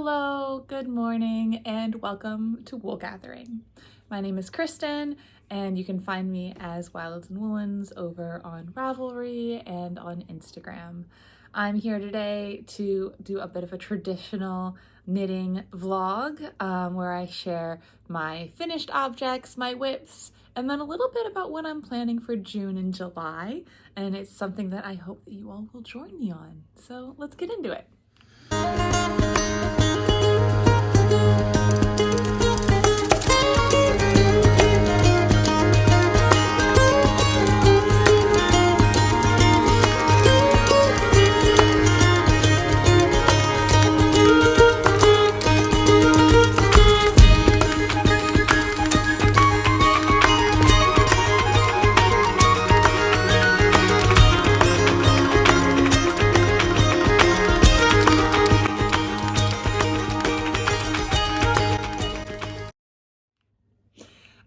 Hello, good morning, and welcome to Woolgathering. My name is Kristen, and you can find me as Wilds and Woolens over on Ravelry and on Instagram. I'm here today to do a bit of a traditional knitting vlog where I share my finished objects, my whips, and then a little bit about what I'm planning for June and July. And it's something that I hope that you all will join me on. So let's get into it.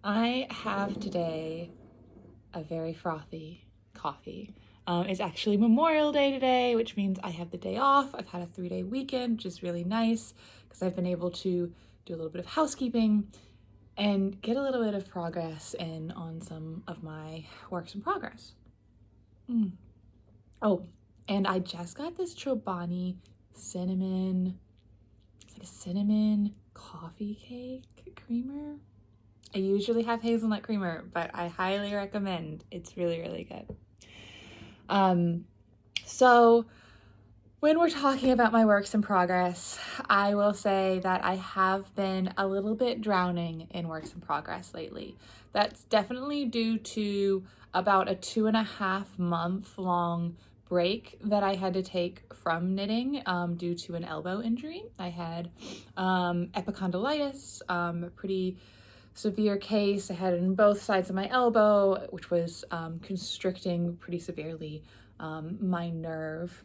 I have today a very frothy coffee. It's actually Memorial Day today, which means I have the day off. I've had a 3-day weekend, which is really nice because I've been able to do a little bit of housekeeping and get a little bit of progress in on some of my works in progress. Oh, and I just got this Chobani cinnamon, it's like a cinnamon coffee cake creamer. I usually have hazelnut creamer, but I highly recommend. It's really, really good. So when we're talking about my works in progress, I will say that I have been a little bit drowning in works in progress lately. That's definitely due to about a 2.5 month long break that I had to take from knitting due to an elbow injury. I had epicondylitis, a pretty severe case. I had it in both sides of my elbow, which was constricting pretty severely my nerve.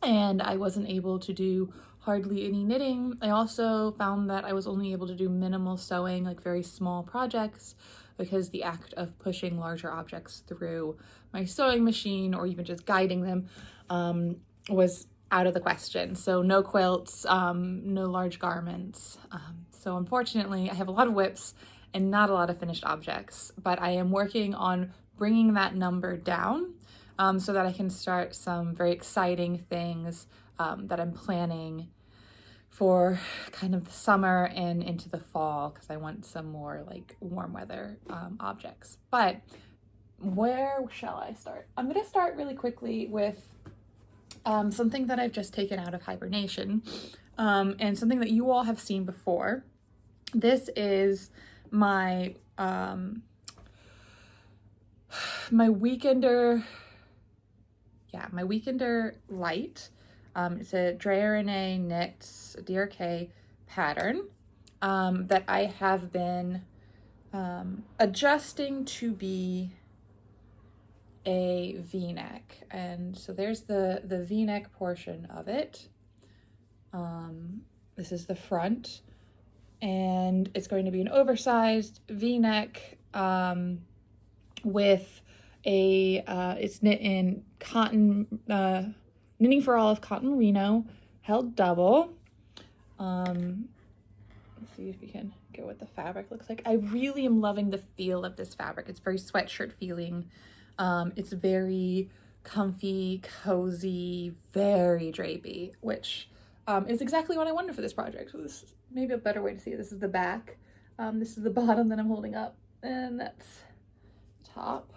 And I wasn't able to do hardly any knitting. I also found that I was only able to do minimal sewing, like very small projects, because the act of pushing larger objects through my sewing machine or even just guiding them was out of the question. So no quilts, no large garments. So unfortunately, I have a lot of whips and not a lot of finished objects, but I am working on bringing that number down so that I can start some very exciting things that I'm planning for kind of the summer and into the fall, because I want some more like warm weather objects. But where shall I start? I'm going to start really quickly with something that I've just taken out of hibernation and something that you all have seen before. This is my my Weekender light. It's a Andrea Knits DRK pattern that I have been adjusting to be a V-neck, and so there's the V-neck portion of it. This is the front, and it's going to be an oversized V-neck with a it's knit in cotton, Knitting for All of cotton merino, held double. Let's see if you can get what the fabric looks like. I really am loving the feel of this fabric. It's very sweatshirt feeling. It's very comfy, cozy, very drapey, which is exactly what I wanted for this project. So this is maybe a better way to see it. This is the back. This is the bottom that I'm holding up, and that's top.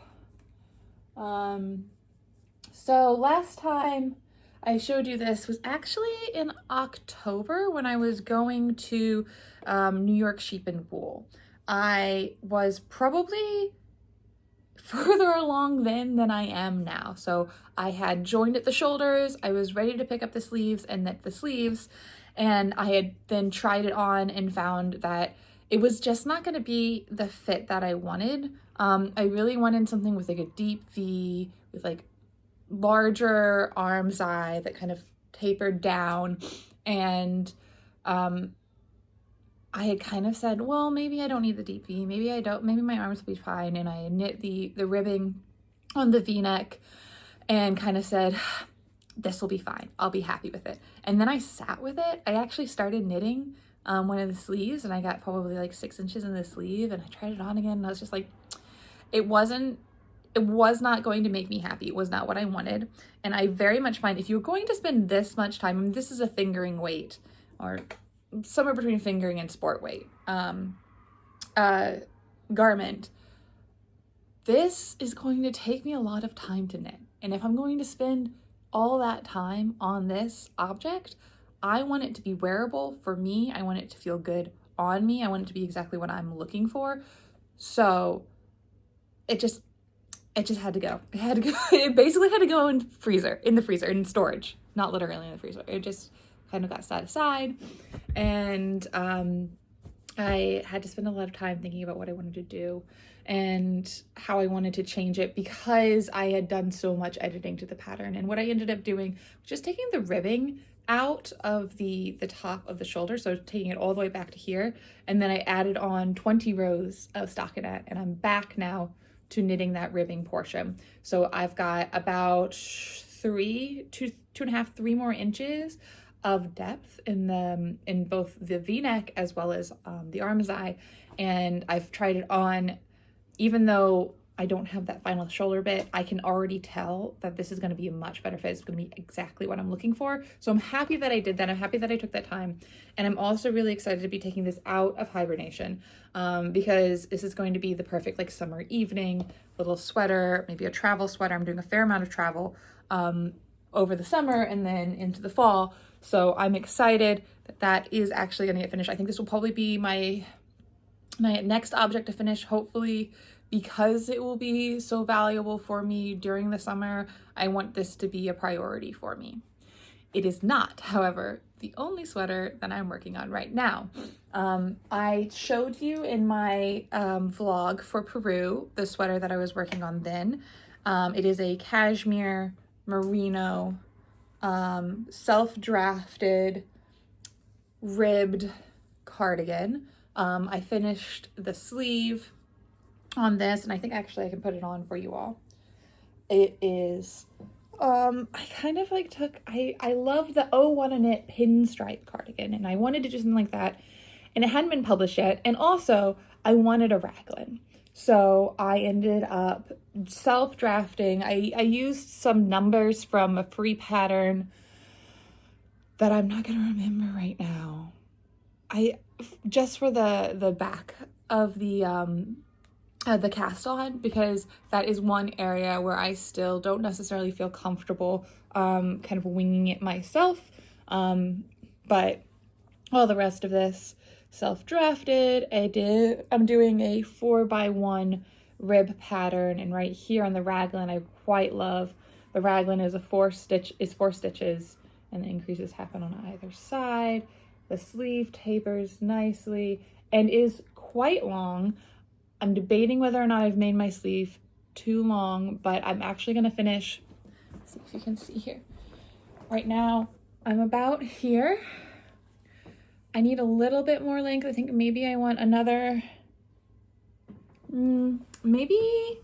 So last time I showed you this was actually in October when I was going to New York Sheep and Wool. I was probably further along then than I am now. So I had joined at the shoulders, I was ready to pick up the sleeves and knit the sleeves, and I had then tried it on and found that it was just not going to be the fit that I wanted. I really wanted something with like a deep V with like larger arm's eye that kind of tapered down, and I had kind of said, well, maybe I don't need the deep V, maybe I don't, maybe my arms will be fine, and I knit the ribbing on the V-neck and kind of said, this will be fine. I'll be happy with it. And then I sat with it. I actually started knitting one of the sleeves, and I got probably like 6 inches in the sleeve, and I tried it on again, and I was just like, it was not going to make me happy. It was not what I wanted. And I very much find if you're going to spend this much time, I mean, this is a fingering weight, or somewhere between fingering and sport weight garment, this is going to take me a lot of time to knit. And if I'm going to spend all that time on this object, I want it to be wearable for me. I want it to feel good on me. I want it to be exactly what I'm looking for. So it just had to go. It had to go. It basically had to go in the freezer, in storage, not literally in the freezer. It just kind of got set aside, and I had to spend a lot of time thinking about what I wanted to do and how I wanted to change it, because I had done so much editing to the pattern. And what I ended up doing was just taking the ribbing out of the top of the shoulder, so taking it all the way back to here, and then I added on 20 rows of stockinette, and I'm back now to knitting that ribbing portion. So I've got about 2.5, 3 more inches of depth in both the V-neck as well as the armscye, and I've tried it on. Even though I don't have that final shoulder bit, I can already tell that this is going to be a much better fit. It's going to be exactly what I'm looking for. So I'm happy that I did that. I'm happy that I took that time. And I'm also really excited to be taking this out of hibernation because this is going to be the perfect like summer evening, little sweater, maybe a travel sweater. I'm doing a fair amount of travel over the summer and then into the fall. So I'm excited that that is actually going to get finished. I think this will probably be my next object to finish, hopefully, because it will be so valuable for me during the summer. I want this to be a priority for me. It is not, however, the only sweater that I'm working on right now. I showed you in my vlog for Peru the sweater that I was working on then. It is a cashmere merino self-drafted ribbed cardigan. I finished the sleeve on this, and I think actually I can put it on for you all. It is, I kind of like I love the OhWhatAKnit pinstripe cardigan, and I wanted to do something like that, and it hadn't been published yet, and also I wanted a raglan. So I ended up self-drafting. I used some numbers from a free pattern that I'm not going to remember right now. Just for the back of the cast on, because that is one area where I still don't necessarily feel comfortable kind of winging it myself, but all the rest of this self-drafted. I'm doing a 4x1 rib pattern, and right here on the raglan I quite love. The raglan is 4 stitches, and the increases happen on either side. The sleeve tapers nicely and is quite long. I'm debating whether or not I've made my sleeve too long, but I'm actually going to finish. Let's see if you can see here. Right now, I'm about here. I need a little bit more length. I think maybe I want another, maybe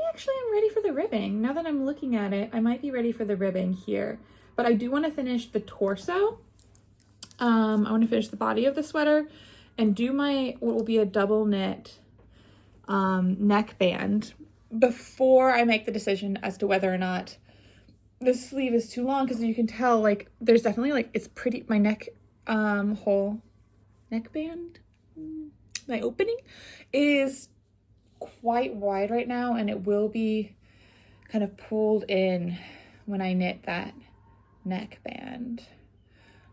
actually I'm ready for the ribbing. Now that I'm looking at it, I might be ready for the ribbing here, but I do want to finish the torso. I want to finish the body of the sweater and do what will be a double knit neckband before I make the decision as to whether or not the sleeve is too long, because you can tell like there's definitely like it's pretty, my neck whole neckband, my opening is quite wide right now, and it will be kind of pulled in when I knit that neckband.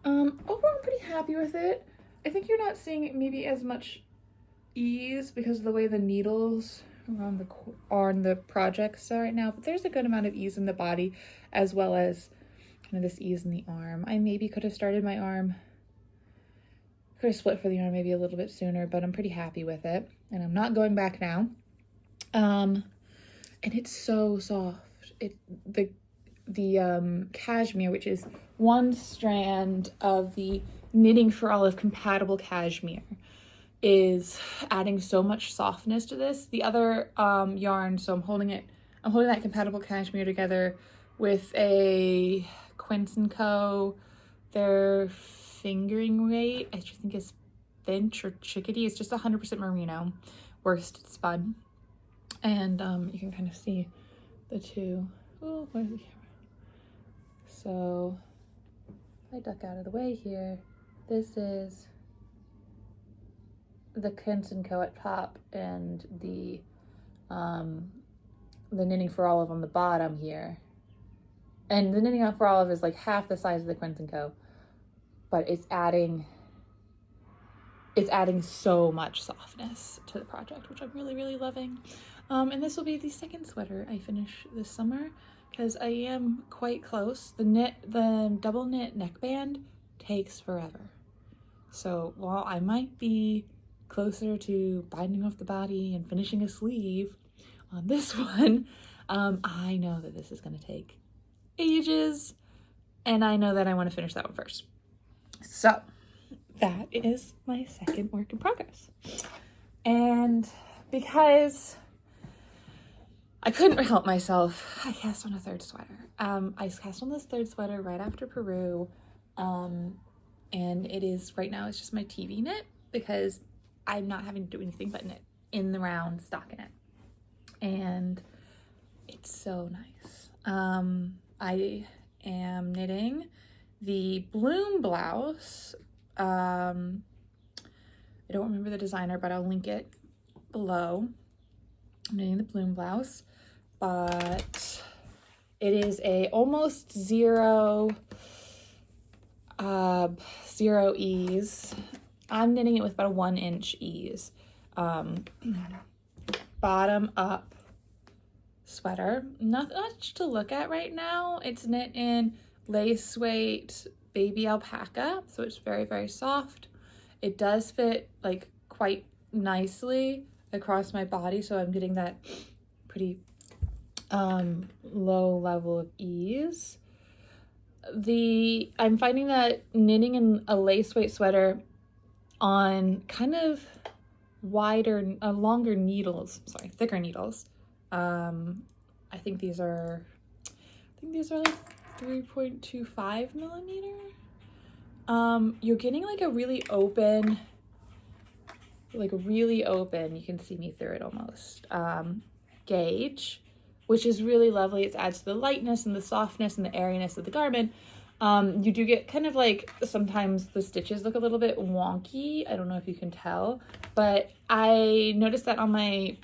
Overall, I'm pretty happy with it. I think you're not seeing it maybe as much ease because of the way the needles are on the projects right now, but there's a good amount of ease in the body as well as kind of this ease in the arm. I maybe could have started my arm, could have split for the arm maybe a little bit sooner, but I'm pretty happy with it, and I'm not going back now. And it's so soft. The cashmere, which is one strand of the Knitting for Olive compatible cashmere, is adding so much softness to this. The other yarn, so I'm holding that compatible cashmere together with a Quince & Co. Their fingering weight, I just think is Finch or Chickadee. It's just 100% merino worsted spun. And you can kind of see the two. Oh, where's the camera? So if I duck out of the way here, this is the Quince & Co. at top, and the Knitting for Olive on the bottom here. And the Knitting for Olive is like half the size of the Quince & Co. But it's adding so much softness to the project, which I'm really, really loving. And this will be the second sweater I finish this summer, because I am quite close. The double knit neckband takes forever. So while I might be closer to binding off the body and finishing a sleeve on this one, I know that this is going to take ages, and I know that I want to finish that one first. So that is my second work in progress. And because I couldn't help myself, I cast on a third sweater. I cast on this third sweater right after Peru, and it is, right now, it's just my TV knit, because I'm not having to do anything but knit in the round stockinette. And it's so nice. I am knitting the Bloom blouse. I don't remember the designer, but I'll link it below. I'm knitting the Bloom blouse, but it is a almost zero ease. I'm knitting it with about a 1-inch ease. Bottom up sweater. Not much to look at right now. It's knit in lace weight baby alpaca, so it's very, very soft. It does fit like quite nicely across my body, so I'm getting that pretty low level of ease. I'm finding that knitting in a lace weight sweater on kind of longer needles, thicker needles. I think these are like 3.25 millimeter. You're getting like a really open, you can see me through it almost, gauge, which is really lovely. It adds to the lightness and the softness and the airiness of the garment. You do get kind of like, sometimes the stitches look a little bit wonky. I don't know if you can tell, but I noticed that on my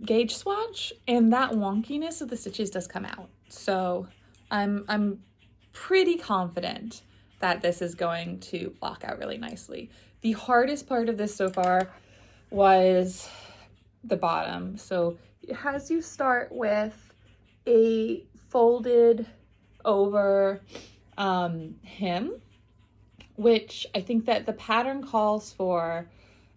gauge swatch, and that wonkiness of the stitches does come out. So I'm pretty confident that this is going to block out really nicely. The hardest part of this so far was the bottom. So it has you start with a folded over hem, which I think that the pattern calls for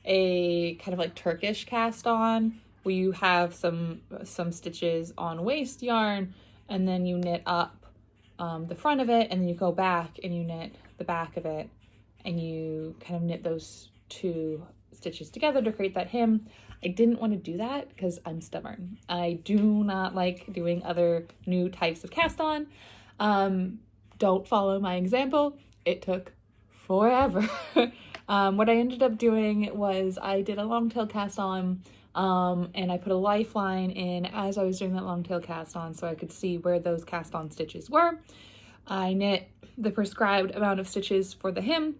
a kind of like Turkish cast on, where you have some stitches on waist yarn, and then you knit up the front of it, and then you go back and you knit the back of it, and you kind of knit those two stitches together to create that hem. I didn't want to do that because I'm stubborn. I do not like doing other new types of cast on. Don't follow my example. It took forever. What I ended up doing was I did a long tail cast on, and I put a lifeline in as I was doing that long tail cast on so I could see where those cast on stitches were. I knit the prescribed amount of stitches for the hem,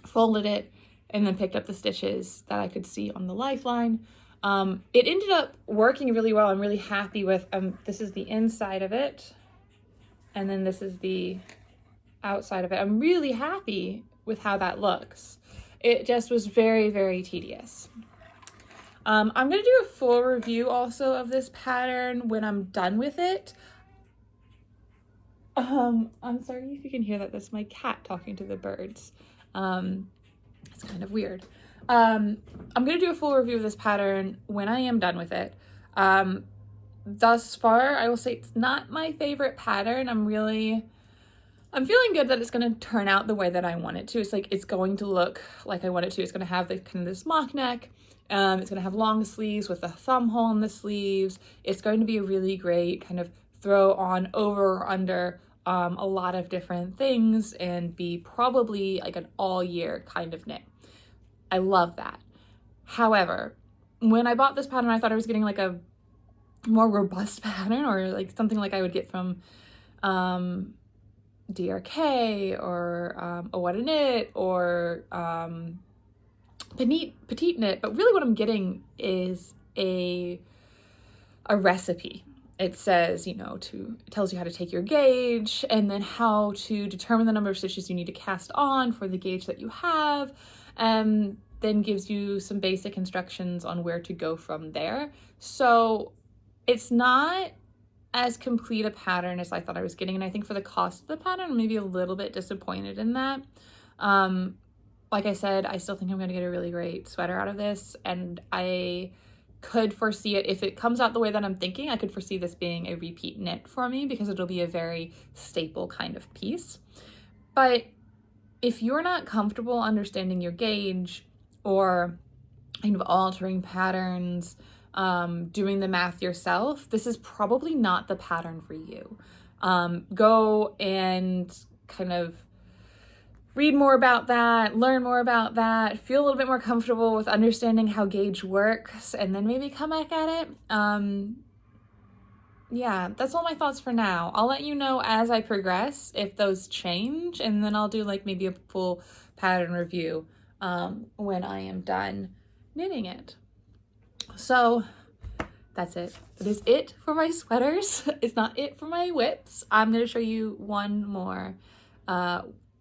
folded it, and then picked up the stitches that I could see on the lifeline. It ended up working really well. I'm really happy with, this is the inside of it, and then this is the outside of it. I'm really happy with how that looks. It just was very, very tedious. I'm gonna do a full review also of this pattern when I'm done with it. I'm sorry if you can hear that. That's my cat talking to the birds. It's kind of weird. I'm gonna do a full review of this pattern when I am done with it. Thus far, I will say it's not my favorite pattern. I'm feeling good that it's gonna turn out the way that I want it to. It's like, it's going to look like I want it to. It's gonna have the kind of this mock neck. It's going to have long sleeves with a thumb hole in the sleeves. It's going to be a really great kind of throw on over or under a lot of different things and be probably like an all year kind of knit. I love that. However, when I bought this pattern, I thought I was getting like a more robust pattern, or like something like I would get from DRK or OhWhatAKnit or Petite Knit, but really what I'm getting is a recipe. It says, you know, it tells you how to take your gauge and then how to determine the number of stitches you need to cast on for the gauge that you have, and then gives you some basic instructions on where to go from there. So it's not as complete a pattern as I thought I was getting, and I think for the cost of the pattern, I'm maybe a little bit disappointed in that. Like I said, I still think I'm going to get a really great sweater out of this, and I could foresee it, if it comes out the way that I'm thinking, I could foresee this being a repeat knit for me because it'll be a very staple kind of piece. But if you're not comfortable understanding your gauge or kind of altering patterns, doing the math yourself, this is probably not the pattern for you. Go and kind of read more about that, learn more about that, feel a little bit more comfortable with understanding how gauge works, and then maybe come back at it. Yeah, that's all my thoughts for now. I'll let you know as I progress if those change, and then I'll do like maybe a full pattern review when I am done knitting it. So that's it. That is it for my sweaters. It's not it for my whips. I'm going to show you one more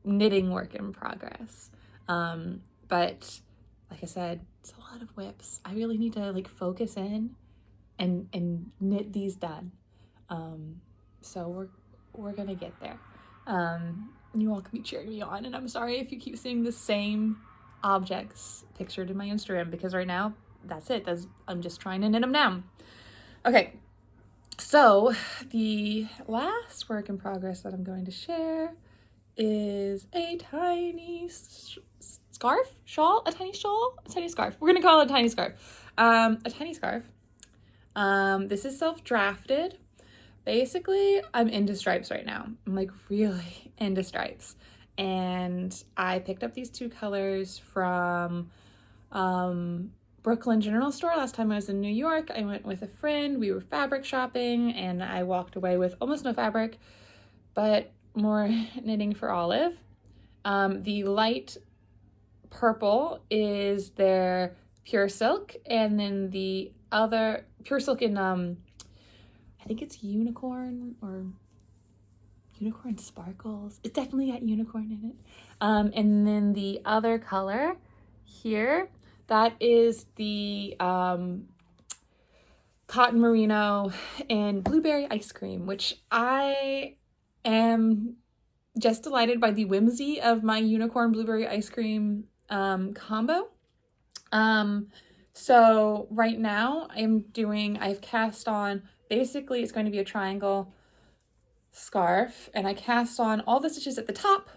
knitting work in progress. But like I said, it's a lot of whips. I really need to like focus in and knit these done. So we're gonna get there. You all can be cheering me on, and I'm sorry if you keep seeing the same objects pictured in my Instagram, because right now that's it. I'm just trying to knit them down. Okay, so the last work in progress that I'm going to share is a tiny scarf, shawl, a tiny scarf. We're gonna call it a tiny scarf. A tiny scarf. This is self-drafted. Basically, I'm into stripes right now. I'm like really into stripes. And I picked up these two colors from Brooklyn General Store. Last time I was in New York, I went with a friend. We were fabric shopping and I walked away with almost no fabric, but more knitting for Olive. The light purple is their pure silk, and then the other pure silk in I think it's unicorn or unicorn sparkles. It's definitely got unicorn in it. And then the other color here, that is the cotton merino and blueberry ice cream, which I am just delighted by the whimsy of my unicorn blueberry ice cream combo. So right now I've cast on, basically it's going to be a triangle scarf, and I cast on all the stitches at the top,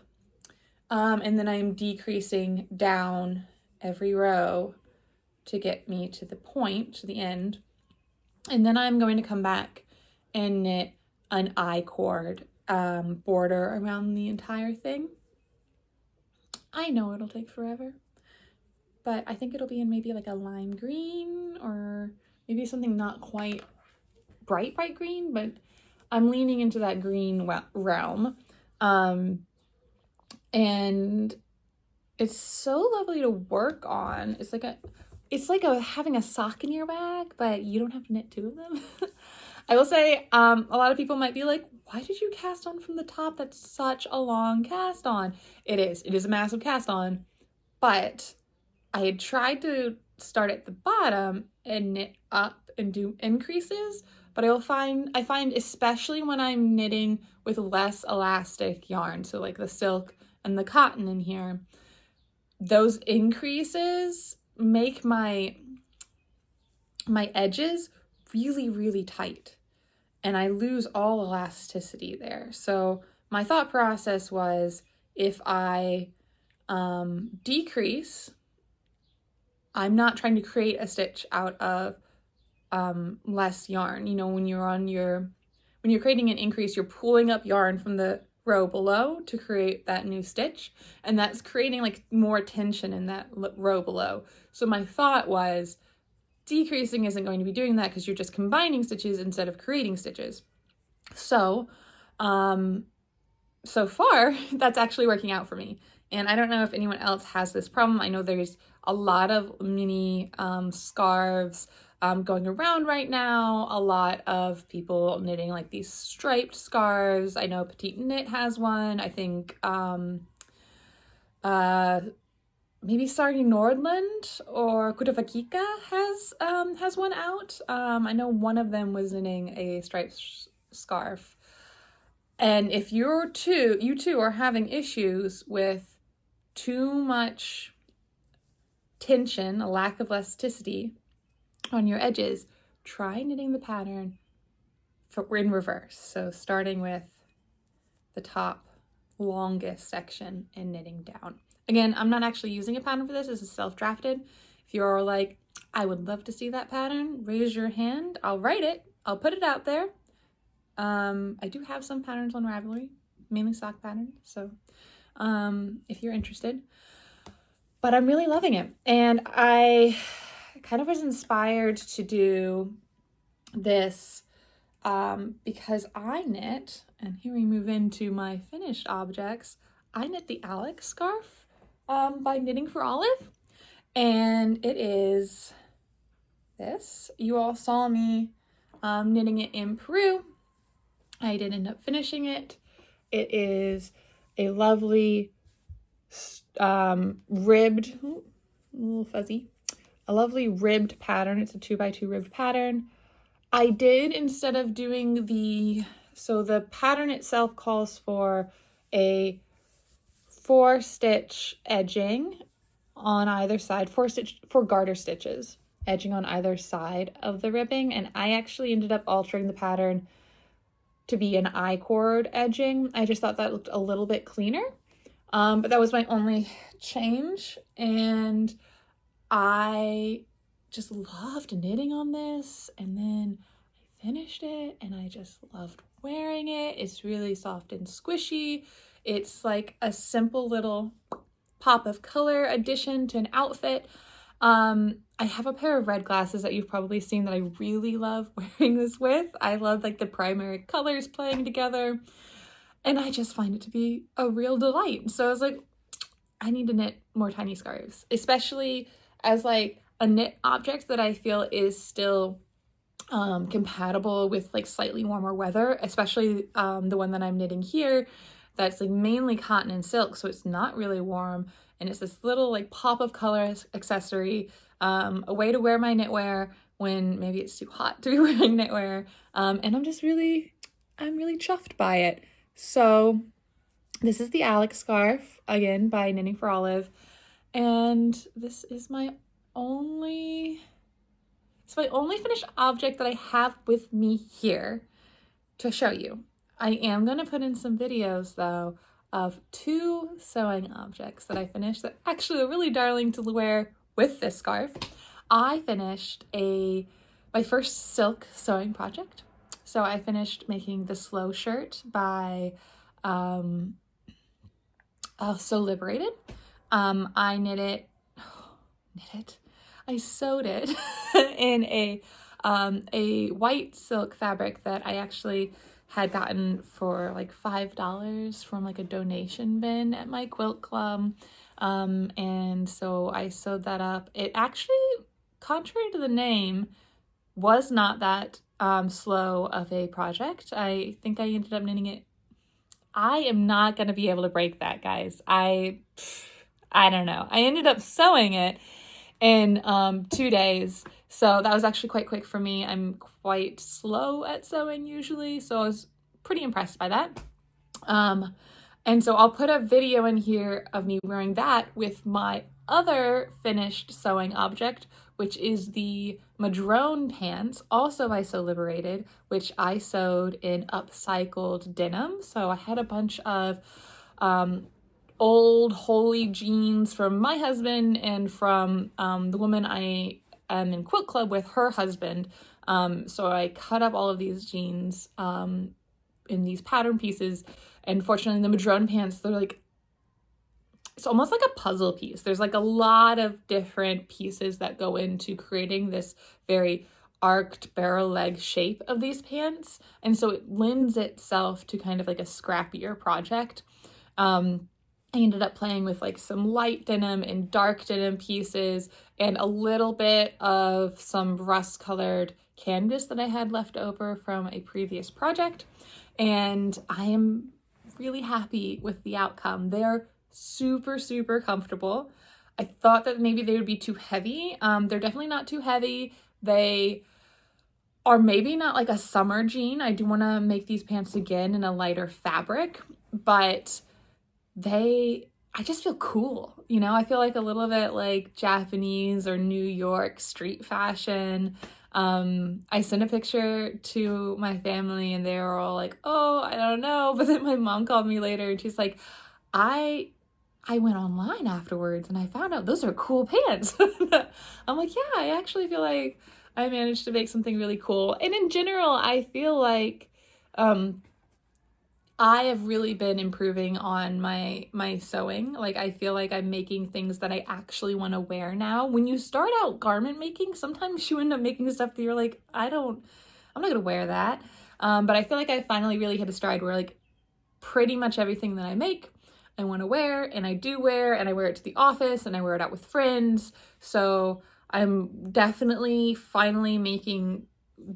and then I'm decreasing down every row to get me to the point, to the end. And then I'm going to come back and knit an I-cord border around the entire thing. I know it'll take forever, but I think it'll be in maybe like a lime green, or maybe something not quite bright green, but I'm leaning into that green realm. And it's so lovely to work on. It's like having a sock in your bag, but you don't have to knit two of them. I will say, a lot of people might be like, why did you cast on from the top? That's such a long cast on. It is a massive cast on, but I had tried to start at the bottom and knit up and do increases, but I find especially when I'm knitting with less elastic yarn, so like the silk and the cotton in here, those increases make my edges really, really tight, and I lose all elasticity there. So my thought process was, if I decrease I'm not trying to create a stitch out of less yarn. You know, when you're creating an increase, you're pulling up yarn from the row below to create that new stitch, and that's creating like more tension in that row below. So my thought was decreasing isn't going to be doing that because you're just combining stitches instead of creating stitches. So so far that's actually working out for me, and I don't know if anyone else has this problem. I know there's a lot of mini scarves going around right now, a lot of people knitting like these striped scarves. I know Petite Knit has one. I think maybe Sari Nordland or Kutavakika has one out. I know one of them was knitting a striped scarf. And if you too are having issues with too much tension, a lack of elasticity on your edges, try knitting the pattern in reverse. So starting with the top longest section and knitting down. Again, I'm not actually using a pattern for this. This is self-drafted. If you're like, I would love to see that pattern, raise your hand. I'll write it. I'll put it out there. I do have some patterns on Ravelry, mainly sock patterns. So if you're interested, but I'm really loving it. And I kind of was inspired to do this because I knit, and here we move into my finished objects. I knit the Alex scarf by Knitting for Olive, and it is this. You all saw me knitting it in Peru. I did end up finishing it. It is a lovely ribbed, a little fuzzy, a lovely ribbed pattern. It's a 2x2 ribbed pattern. I did, instead of doing so the pattern itself calls for a 4-stitch edging on either side, 4 garter stitches edging on either side of the ribbing, and I actually ended up altering the pattern to be an I-cord edging. I just thought that looked a little bit cleaner, but that was my only change, and I just loved knitting on this, and then I finished it and I just loved wearing it. It's really soft and squishy. It's like a simple little pop of color addition to an outfit. I have a pair of red glasses that you've probably seen that I really love wearing this with. I love like the primary colors playing together, and I just find it to be a real delight. So I was like, I need to knit more tiny scarves, especially as like a knit object that I feel is still compatible with like slightly warmer weather, especially the one that I'm knitting here that's like mainly cotton and silk, so it's not really warm, and it's this little like pop of color accessory, a way to wear my knitwear when maybe it's too hot to be wearing knitwear, and I'm really chuffed by it. So this is the Alex scarf, again by Knitting for Olive, and this is my only finished object that I have with me here to show you. I am going to put in some videos though of 2 sewing objects that I finished that actually are really darling to wear with this scarf. I finished my first silk sewing project. So I finished making the Slow shirt by Sew Liberated. I I sewed it in a white silk fabric that I actually had gotten for like $5 from like a donation bin at my quilt club. And so I sewed that up. It actually, contrary to the name, was not that slow of a project. I think I ended up knitting it. I am not going to be able to break that, guys. I don't know. I ended up sewing it in 2 days. So that was actually quite quick for me. I'm quite slow at sewing usually, so I was pretty impressed by that. And so I'll put a video in here of me wearing that with my other finished sewing object, which is the Madrone pants, also by Sew Liberated, which I sewed in upcycled denim. So I had a bunch of old holey jeans from my husband and from the woman I am in quilt club with, her husband. So I cut up all of these jeans in these pattern pieces, and fortunately the Madrone pants, they're like, it's almost like a puzzle piece. There's like a lot of different pieces that go into creating this very arched barrel leg shape of these pants, and so it lends itself to kind of like a scrappier project. I ended up playing with like some light denim and dark denim pieces and a little bit of some rust colored canvas that I had left over from a previous project, and I am really happy with the outcome. They're super, super comfortable. I thought that maybe they would be too heavy. They're definitely not too heavy. They are maybe not like a summer jean. I do want to make these pants again in a lighter fabric, but I just feel cool. You know, I feel like a little bit like Japanese or New York street fashion. I sent a picture to my family and they were all like, oh, I don't know. But then my mom called me later and she's like, I went online afterwards and I found out those are cool pants. I'm like, yeah, I actually feel like I managed to make something really cool. And in general, I feel like I have really been improving on my sewing. Like, I feel like I'm making things that I actually want to wear now. When you start out garment making, sometimes you end up making stuff that you're like, I'm not gonna wear that. But I feel like I finally really hit a stride where like pretty much everything that I make, I want to wear, and I do wear, and I wear it to the office, and I wear it out with friends. So I'm definitely finally making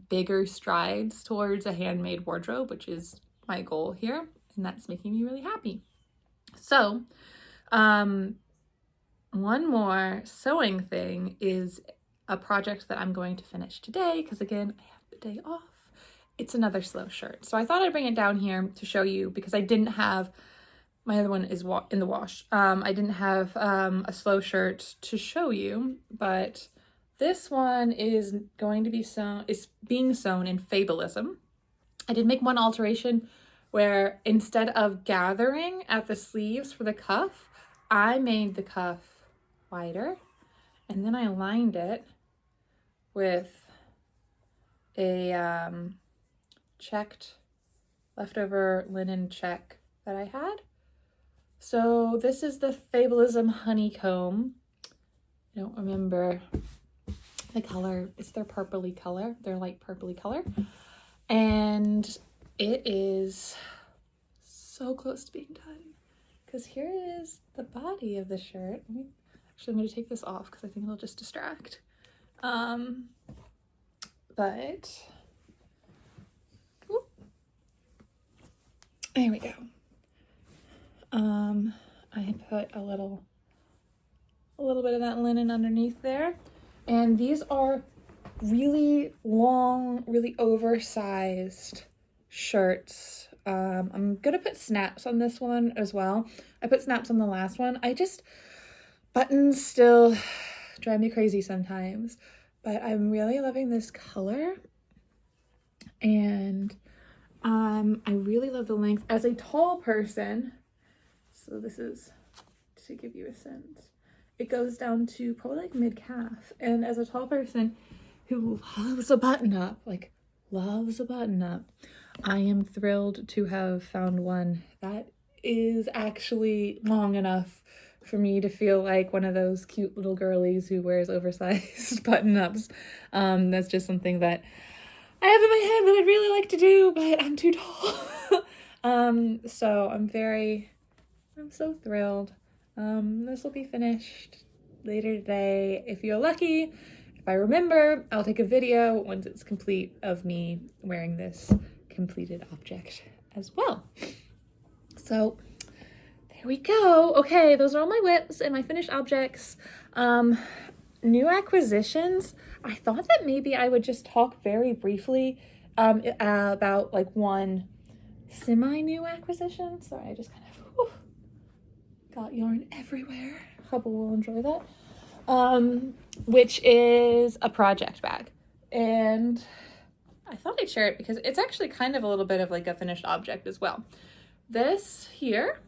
bigger strides towards a handmade wardrobe, which is my goal here, and that's making me really happy. So one more sewing thing is a project that I'm going to finish today, because again, I have the day off. It's another slow shirt. So I thought I'd bring it down here to show you, because I didn't have, my other one is in the wash. I didn't have a slow shirt to show you, but this one is going to be being sewn in Fableism. I did make one alteration where instead of gathering at the sleeves for the cuff, I made the cuff wider, and then I lined it with a checked leftover linen check that I had. So this is the Fableism honeycomb. I don't remember the color. It's their purpley color, their light purpley color. And it is so close to being done, because here is the body of the shirt. Actually, I'm going to take this off because I think it'll just distract. But whoop, there we go. I put a little bit of that linen underneath there, and these are really long, really oversized shirts. I'm gonna put snaps on this one as well. I put snaps on the last one. Buttons still drive me crazy sometimes, but I'm really loving this color, and I really love the length. As a tall person, so this is to give you a sense, it goes down to probably like mid-calf, and as a tall person who loves a button-up, I am thrilled to have found one that is actually long enough for me to feel like one of those cute little girlies who wears oversized button-ups. That's just something that I have in my head that I'd really like to do, but I'm too tall. So I'm so thrilled. This will be finished later today. If you're lucky, if I remember, I'll take a video once it's complete of me wearing this completed object as well. So there we go. Okay, those are all my whips and my finished objects. New acquisitions. I thought that maybe I would just talk very briefly about like one semi-new acquisition. Sorry, I just kind of got yarn everywhere. Hubble will enjoy that. Which is a project bag. And I thought I'd share it because it's actually kind of a little bit of like a finished object as well. This here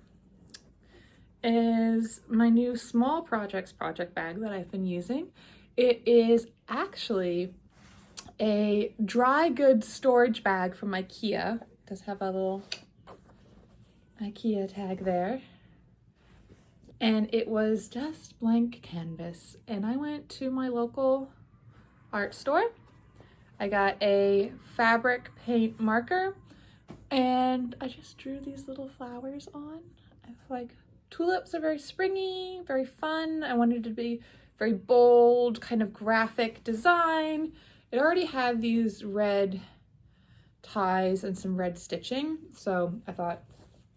is my new small project bag that I've been using. It is actually a dry goods storage bag from IKEA. It does have a little IKEA tag there. And it was just blank canvas. And I went to my local art store. I got a fabric paint marker and I just drew these little flowers on. I feel like tulips are very springy, very fun. I wanted it to be very bold, kind of graphic design. It already had these red ties and some red stitching, so I thought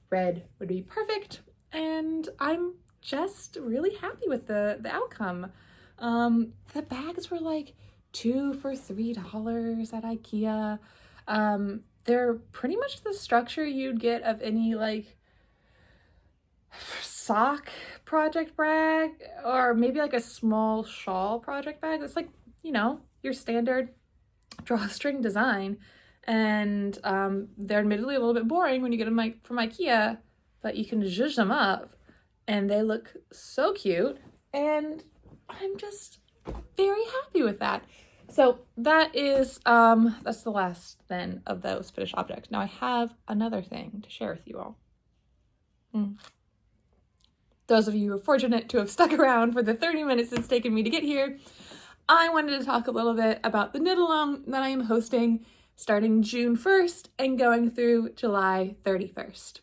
red would be perfect, and I'm just really happy with the outcome. The bags were like 2 for $3 at IKEA. They're pretty much the structure you'd get of any like sock project bag, or maybe like a small shawl project bag. It's like, you know, your standard drawstring design. And they're admittedly a little bit boring when you get them from IKEA, but you can zhuzh them up and they look so cute. And I'm just very happy with that. So that is, that's the last then of those finished objects. Now I have another thing to share with you all. Those of you who are fortunate to have stuck around for the 30 minutes it's taken me to get here, I wanted to talk a little bit about the knit along that I am hosting starting June 1st and going through July 31st.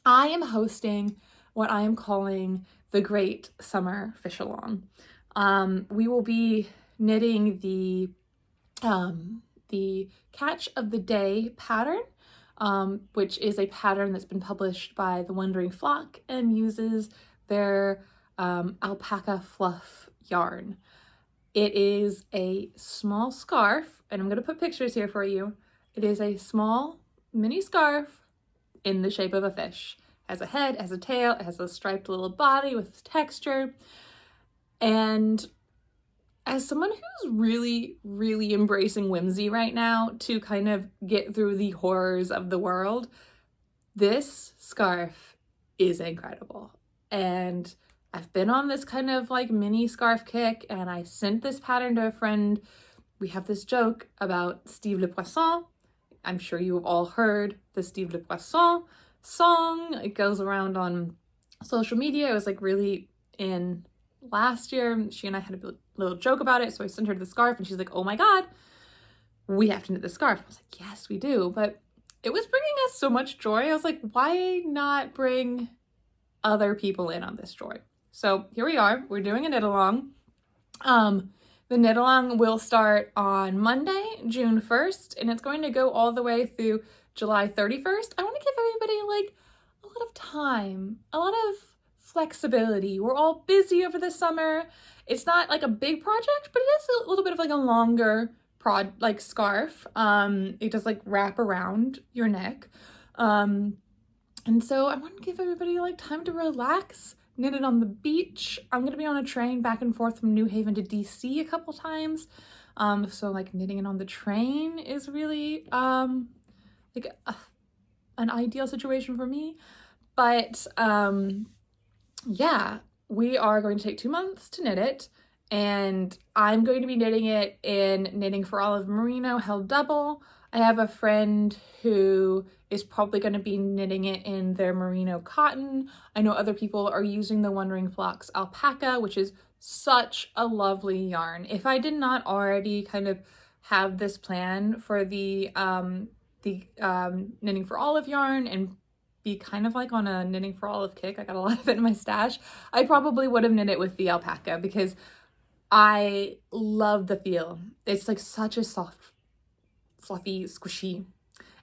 I am hosting what I am calling the Great Summer Fish Along. We will be knitting the Catch of the Day pattern, which is a pattern that's been published by the Wandering Flock and uses their alpaca fluff yarn. It is a small scarf, and I'm going to put pictures here for you. It is a small mini scarf in the shape of a fish. It has a head, it has a tail, it has a striped little body with texture. And as someone who's really, really embracing whimsy right now to kind of get through the horrors of the world, this scarf is incredible. And I've been on this kind of like mini scarf kick, and I sent this pattern to a friend. We have this joke about Steve Le Poisson. I'm sure you have all heard the Steve Le Poisson song. It goes around on social media. It was like really in last year. She and I had a little joke about it. So I sent her the scarf and she's like, oh my God, we have to knit the scarf. I was like, yes, we do. But it was bringing us so much joy. I was like, why not bring other people in on this joy? So here we are, we're doing a knit along. The knit along will start on Monday, June 1st, and it's going to go all the way through July 31st. I want to give everybody like a lot of time, a lot of flexibility. We're all busy over the summer. It's not like a big project, but it is a little bit of like a longer scarf. It does like wrap around your neck. And so I want to give everybody like time to relax, knit it on the beach. I'm going to be on a train back and forth from New Haven to DC a couple times. So like knitting it on the train is really an ideal situation for me. But yeah, we are going to take 2 months to knit it, and I'm going to be knitting it in Knitting for Olive Merino held double. I have a friend who is probably going to be knitting it in their merino cotton. I know other people are using the Wandering Flock's alpaca, which is such a lovely yarn. If I did not already kind of have this plan for the Knitting for Olive yarn and be kind of like on a Knitting for Olive kick, I got a lot of it in my stash, I probably would have knit it with the alpaca because I love the feel. It's like such a soft, fluffy, squishy,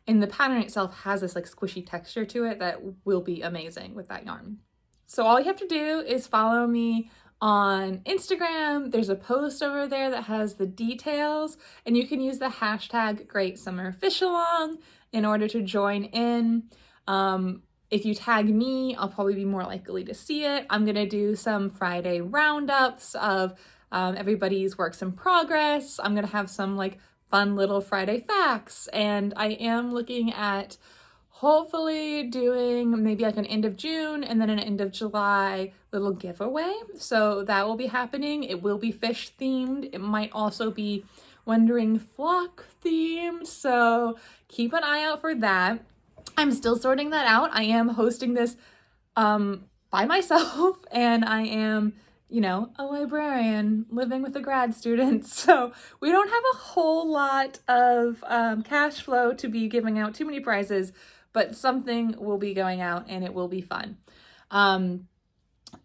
and the pattern itself has this like squishy texture to it that will be amazing with that yarn. So all you have to do is follow me on Instagram. There's a post over there that has the details, and you can use the hashtag Great Summer Fish Along in order to join in. If you tag me, I'll probably be more likely to see it. I'm gonna do some Friday roundups of everybody's works in progress. I'm gonna have some like fun little Friday facts, and I am looking at hopefully doing maybe like an end of June and then an end of July little giveaway. So that will be happening. It will be fish themed. It might also be Wandering Flock themed. So keep an eye out for that. I'm still sorting that out. I am hosting this by myself, and I am, you know, a librarian living with a grad student. So we don't have a whole lot of cash flow to be giving out too many prizes, but something will be going out and it will be fun.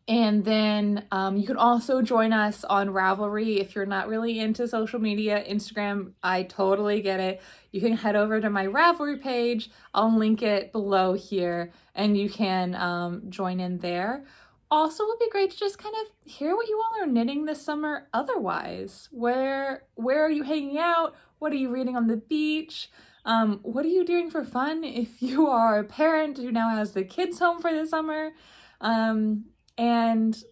And then you can also join us on Ravelry if you're not really into social media. Instagram, I totally get it. You can head over to my Ravelry page. I'll link it below here and you can join in there. Also, it would be great to just kind of hear what you all are knitting this summer otherwise. Where are you hanging out? What are you reading on the beach? What are you doing for fun if you are a parent who now has the kids home for the summer? And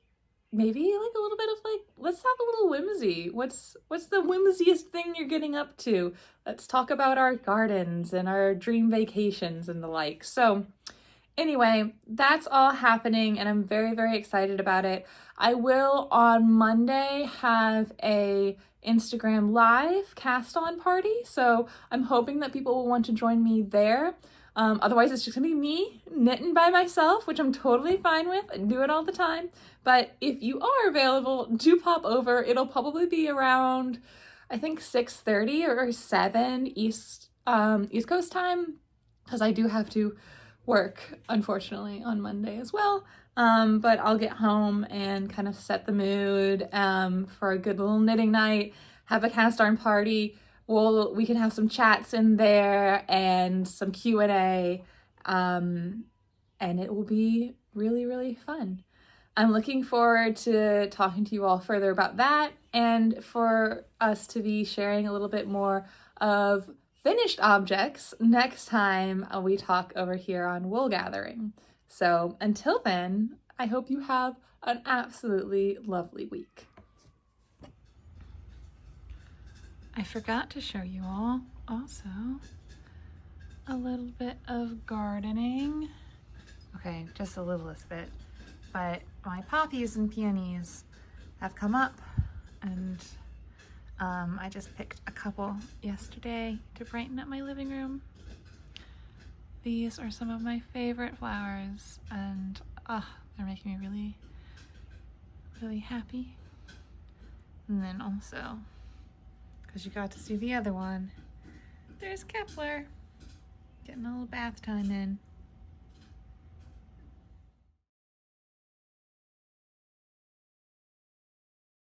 maybe like a little bit of like, let's have a little whimsy. What's the whimsiest thing you're getting up to? Let's talk about our gardens and our dream vacations and the like. So anyway, that's all happening and I'm very, very excited about it. I will on Monday have a Instagram live cast on party. So I'm hoping that people will want to join me there. Otherwise it's just gonna be me knitting by myself, which I'm totally fine with. I do it all the time. But if you are available, do pop over. It'll probably be around, I think 6:30 or 7 East Coast time, because I do have to work, unfortunately, on Monday as well. But I'll get home and kind of set the mood for a good little knitting night, have a cast iron party. We can have some chats in there and some Q&A, and it will be really, really fun. I'm looking forward to talking to you all further about that and for us to be sharing a little bit more of finished objects next time we talk over here on Woolgathering. So until then, I hope you have an absolutely lovely week. I forgot to show you all also a little bit of gardening. Okay, just the littlest bit, but my poppies and peonies have come up and I just picked a couple yesterday to brighten up my living room. These are some of my favorite flowers and they're making me really, really happy. And then also, because you got to see the other one, there's Kepler getting a little bath time in.